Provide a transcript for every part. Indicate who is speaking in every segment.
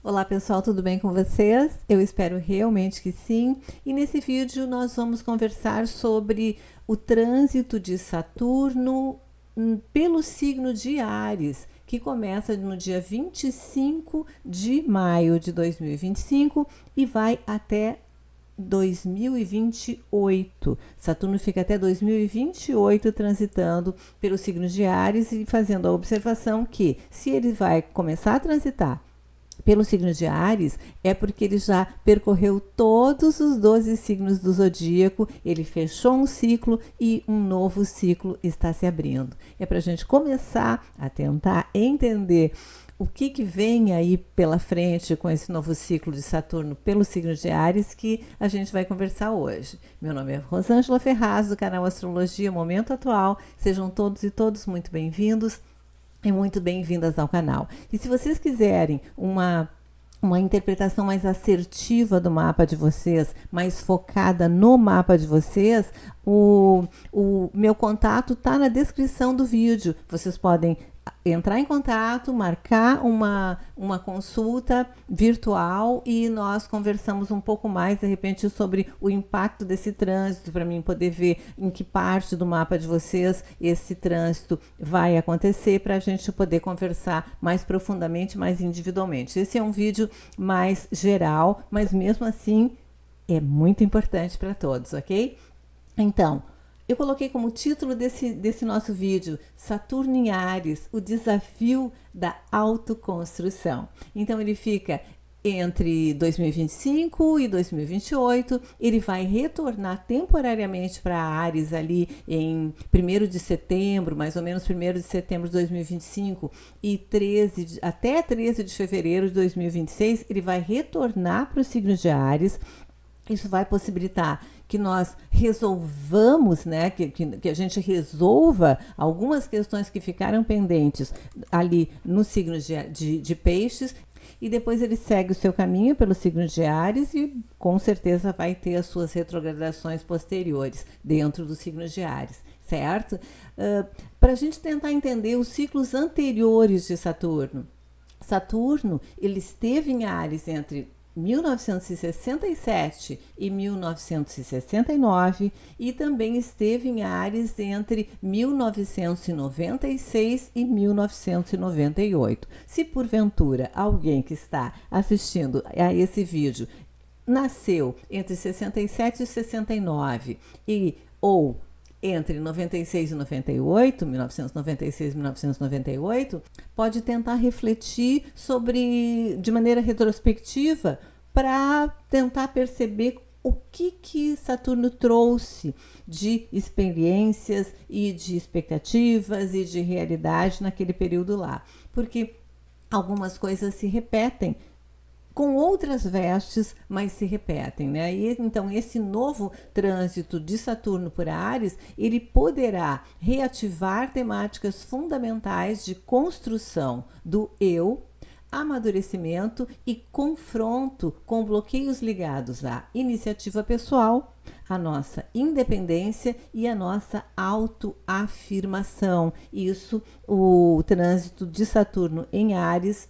Speaker 1: Olá pessoal, tudo bem com vocês? Eu espero realmente que sim. E nesse vídeo nós vamos conversar sobre o trânsito de Saturno pelo signo de Áries, que começa no dia 25 de maio de 2025 e vai até 2028. Saturno fica até 2028 transitando pelo signo de Áries e fazendo a observação que, se ele vai começar a transitar pelo signo de Áries, é porque ele já percorreu todos os 12 signos do zodíaco, ele fechou um ciclo e um novo ciclo está se abrindo. É para a gente começar a tentar entender o que vem aí pela frente com esse novo ciclo de Saturno pelo signo de Áries que a gente vai conversar hoje. Meu nome é Rosângela Ferraz, do canal Astrologia Momento Atual. Sejam todos e todas muito bem-vindos e muito bem-vindas ao canal. E se vocês quiserem uma interpretação mais assertiva do mapa de vocês, mais focada no mapa de vocês, o meu contato está na descrição do vídeo. Vocês podem entrar em contato, marcar uma consulta virtual e nós conversamos um pouco mais, de repente, sobre o impacto desse trânsito, para mim poder ver em que parte do mapa de vocês esse trânsito vai acontecer, para a gente poder conversar mais profundamente, mais individualmente. Esse é um vídeo mais geral, mas mesmo assim é muito importante para todos, ok? Então, eu coloquei como título desse nosso vídeo Saturno em Áries, o desafio da autoconstrução. Então ele fica entre 2025 e 2028, ele vai retornar temporariamente para Áries ali em 1º de setembro, mais ou menos 1º de setembro de 2025 e até 13 de fevereiro de 2026, ele vai retornar para o signo de Áries. Isso vai possibilitar que nós resolvamos, né, que a gente resolva algumas questões que ficaram pendentes ali no signo de Peixes, e depois ele segue o seu caminho pelo signo de Áries e com certeza vai ter as suas retrogradações posteriores dentro do signo de Áries, certo? Para a gente tentar entender os ciclos anteriores de Saturno. Saturno, ele esteve em Áries entre 1967 e 1969 e também esteve em Áries entre 1996 e 1998. Se porventura alguém que está assistindo a esse vídeo nasceu entre 67 e 69 ou entre 96 e 98, 1996 e 1998, pode tentar refletir de maneira retrospectiva para tentar perceber o que Saturno trouxe de experiências e de expectativas e de realidade naquele período lá. Porque algumas coisas se repetem com outras vestes, mas se repetem, né? E então esse novo trânsito de Saturno por Áries, ele poderá reativar temáticas fundamentais de construção do eu, amadurecimento e confronto com bloqueios ligados à iniciativa pessoal, a nossa independência e a nossa autoafirmação. Isso o trânsito de Saturno em Áries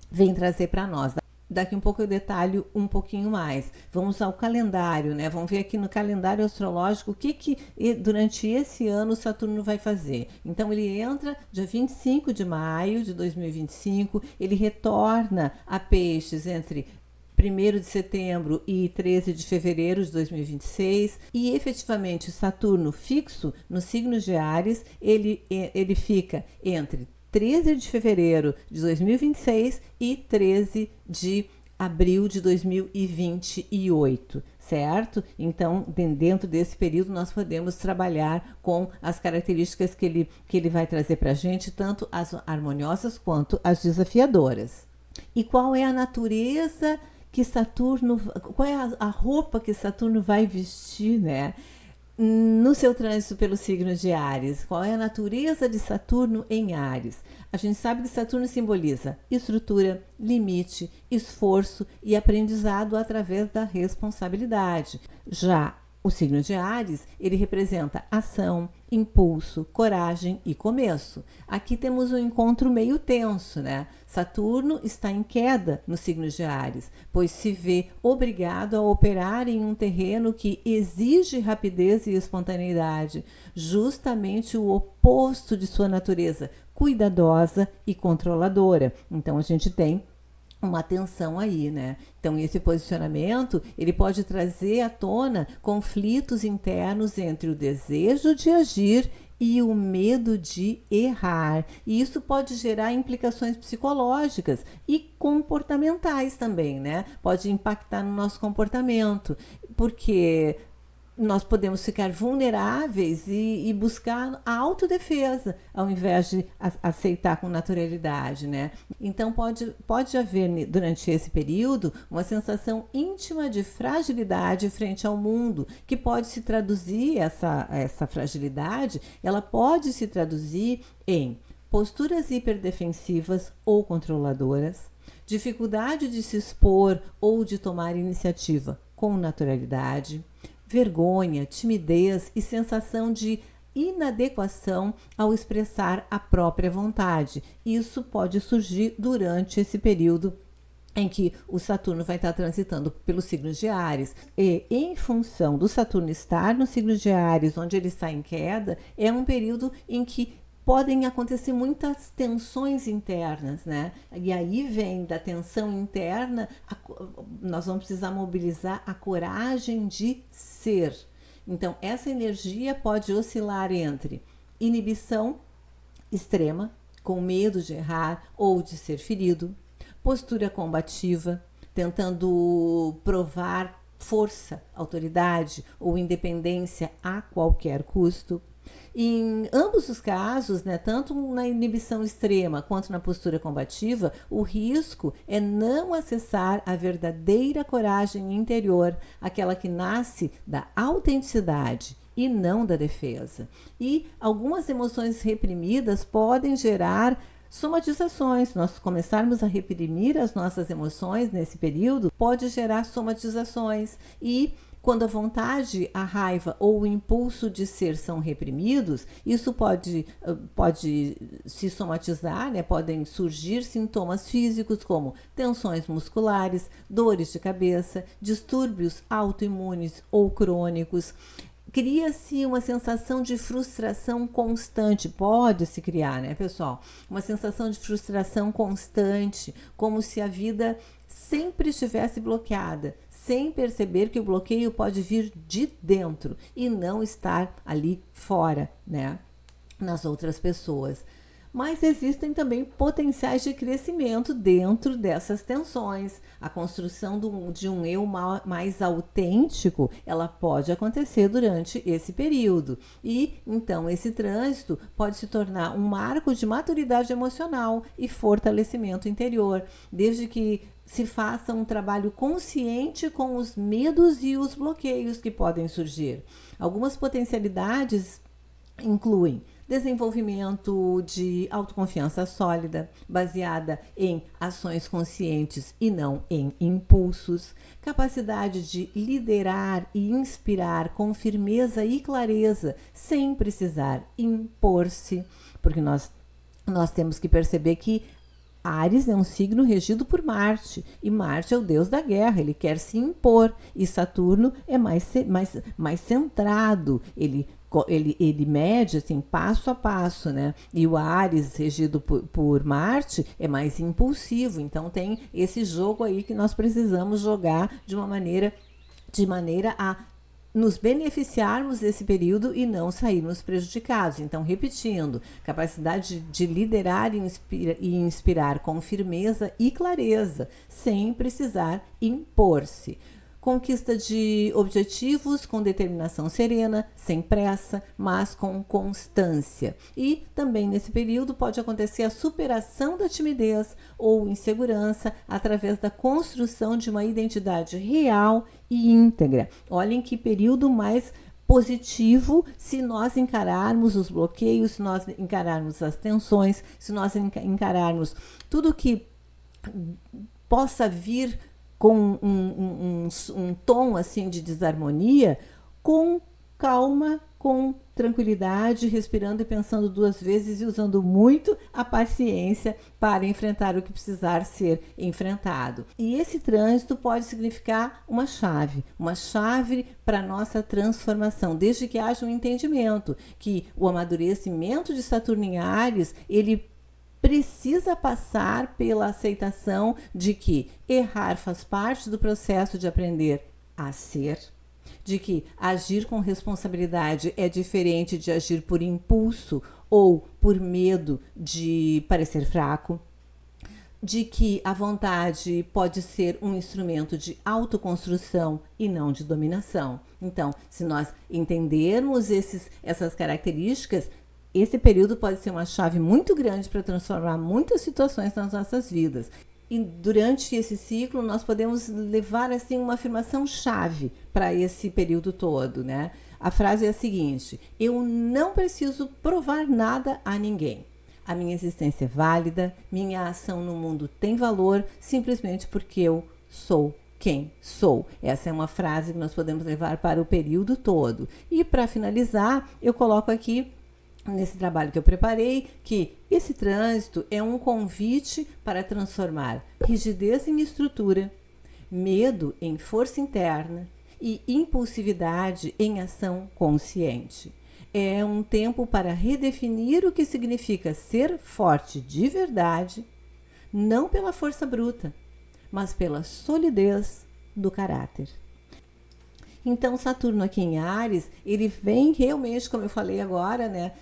Speaker 1: vem trazer para nós. Daqui um pouco eu detalho um pouquinho mais. Vamos ao calendário, né? Vamos ver aqui no calendário astrológico o que durante esse ano Saturno vai fazer. Então ele entra dia 25 de maio de 2025, ele retorna a Peixes entre 1º de setembro e 13 de fevereiro de 2026 e efetivamente Saturno fixo no signo de Áries, ele fica entre 13 de fevereiro de 2026 e 13 de abril de 2028, certo? Então, dentro desse período, nós podemos trabalhar com as características que ele vai trazer para a gente, tanto as harmoniosas quanto as desafiadoras. E qual é a natureza que Saturno, qual é a roupa que Saturno vai vestir, né? No seu trânsito pelo signo de Áries, qual é a natureza de Saturno em Áries? A gente sabe que Saturno simboliza estrutura, limite, esforço e aprendizado através da responsabilidade. Já O signo de Áries, ele representa ação, impulso, coragem e começo. Aqui temos um encontro meio tenso, né? Saturno está em queda no signo de Áries, pois se vê obrigado a operar em um terreno que exige rapidez e espontaneidade, justamente o oposto de sua natureza, cuidadosa e controladora. Então a gente tem uma tensão aí, né? Então esse posicionamento, ele pode trazer à tona conflitos internos entre o desejo de agir e o medo de errar. E isso pode gerar implicações psicológicas e comportamentais também, né? Pode impactar no nosso comportamento, porque nós podemos ficar vulneráveis e buscar a autodefesa, ao invés de aceitar com naturalidade, né? Então pode haver, durante esse período, uma sensação íntima de fragilidade frente ao mundo, que pode se traduzir, essa fragilidade, ela pode se traduzir em posturas hiperdefensivas ou controladoras, dificuldade de se expor ou de tomar iniciativa com naturalidade, vergonha, timidez e sensação de inadequação ao expressar a própria vontade. Isso pode surgir durante esse período em que o Saturno vai estar transitando pelo signo de Áries. E em função do Saturno estar no signo de Áries, onde ele está em queda, é um período em que podem acontecer muitas tensões internas, né? E aí vem da tensão interna, nós vamos precisar mobilizar a coragem de ser. Então, essa energia pode oscilar entre inibição extrema, com medo de errar ou de ser ferido, postura combativa, tentando provar força, autoridade ou independência a qualquer custo. Em ambos os casos, né, tanto na inibição extrema quanto na postura combativa, o risco é não acessar a verdadeira coragem interior, aquela que nasce da autenticidade e não da defesa. E algumas emoções reprimidas podem gerar somatizações. Nós começarmos a reprimir as nossas emoções nesse período pode gerar somatizações, e quando a vontade, a raiva ou o impulso de ser são reprimidos, isso pode se somatizar, né? Podem surgir sintomas físicos como tensões musculares, dores de cabeça, distúrbios autoimunes ou crônicos. Cria-se uma sensação de frustração constante, pode se criar, né, pessoal? Uma sensação de frustração constante, como se a vida sempre estivesse bloqueada, sem perceber que o bloqueio pode vir de dentro e não estar ali fora, né, nas outras pessoas. Mas existem também potenciais de crescimento dentro dessas tensões. A construção de um eu mais autêntico, ela pode acontecer durante esse período. E, então, esse trânsito pode se tornar um marco de maturidade emocional e fortalecimento interior, desde que se faça um trabalho consciente com os medos e os bloqueios que podem surgir. Algumas potencialidades incluem desenvolvimento de autoconfiança sólida, baseada em ações conscientes e não em impulsos, capacidade de liderar e inspirar com firmeza e clareza, sem precisar impor-se, porque nós temos que perceber que Áries é um signo regido por Marte, e Marte é o deus da guerra, ele quer se impor, e Saturno é mais centrado, ele mede assim, passo a passo, né? E o Áries, regido por Marte, é mais impulsivo. Então tem esse jogo aí que nós precisamos jogar de maneira a nos beneficiarmos desse período e não sairmos prejudicados. Então, repetindo, capacidade de liderar e inspirar com firmeza e clareza, sem precisar impor-se. Conquista de objetivos com determinação serena, sem pressa, mas com constância. E também nesse período pode acontecer a superação da timidez ou insegurança através da construção de uma identidade real e íntegra. Olhem que período mais positivo se nós encararmos os bloqueios, se nós encararmos as tensões, se nós encararmos tudo que possa vir com um tom assim de desarmonia com calma, com tranquilidade, respirando e pensando 2 vezes e usando muito a paciência para enfrentar o que precisar ser enfrentado. E esse trânsito pode significar uma chave para a nossa transformação, desde que haja um entendimento que o amadurecimento de Saturno em Áries, ele precisa passar pela aceitação de que errar faz parte do processo de aprender a ser, de que agir com responsabilidade é diferente de agir por impulso ou por medo de parecer fraco, de que a vontade pode ser um instrumento de autoconstrução e não de dominação. Então, se nós entendermos essas características, esse período pode ser uma chave muito grande para transformar muitas situações nas nossas vidas. E durante esse ciclo nós podemos levar assim uma afirmação chave para esse período todo, né? A frase é a seguinte: eu não preciso provar nada a ninguém. A minha existência é válida, minha ação no mundo tem valor, simplesmente porque eu sou quem sou. Essa é uma frase que nós podemos levar para o período todo. E para finalizar, eu coloco aqui nesse trabalho que eu preparei, que esse trânsito é um convite para transformar rigidez em estrutura, medo em força interna e impulsividade em ação consciente. É um tempo para redefinir o que significa ser forte de verdade, não pela força bruta, mas pela solidez do caráter. Então, Saturno aqui em Áries, ele vem realmente, como eu falei agora, né,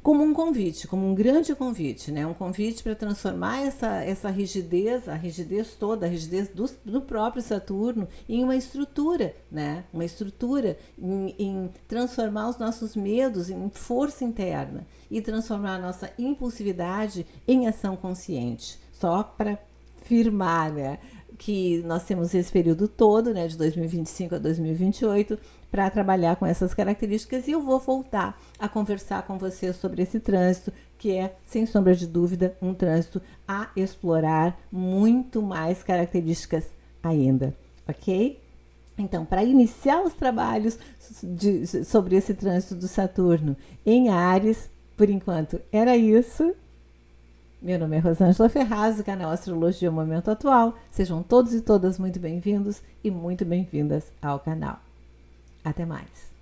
Speaker 1: como um convite, como um grande convite, né? Um convite para transformar essa rigidez, a rigidez toda, a rigidez do próprio Saturno em uma estrutura, né? Uma estrutura em transformar os nossos medos em força interna e transformar a nossa impulsividade em ação consciente. Só para firmar, né, que nós temos esse período todo, né, de 2025 a 2028, para trabalhar com essas características, e eu vou voltar a conversar com você sobre esse trânsito, que é, sem sombra de dúvida, um trânsito a explorar muito mais características ainda, ok? Então, para iniciar os trabalhos sobre esse trânsito do Saturno em Áries, por enquanto era isso. Meu nome é Rosângela Ferraz, do canal Astrologia Momento Atual. Sejam todos e todas muito bem-vindos e muito bem-vindas ao canal. Até mais!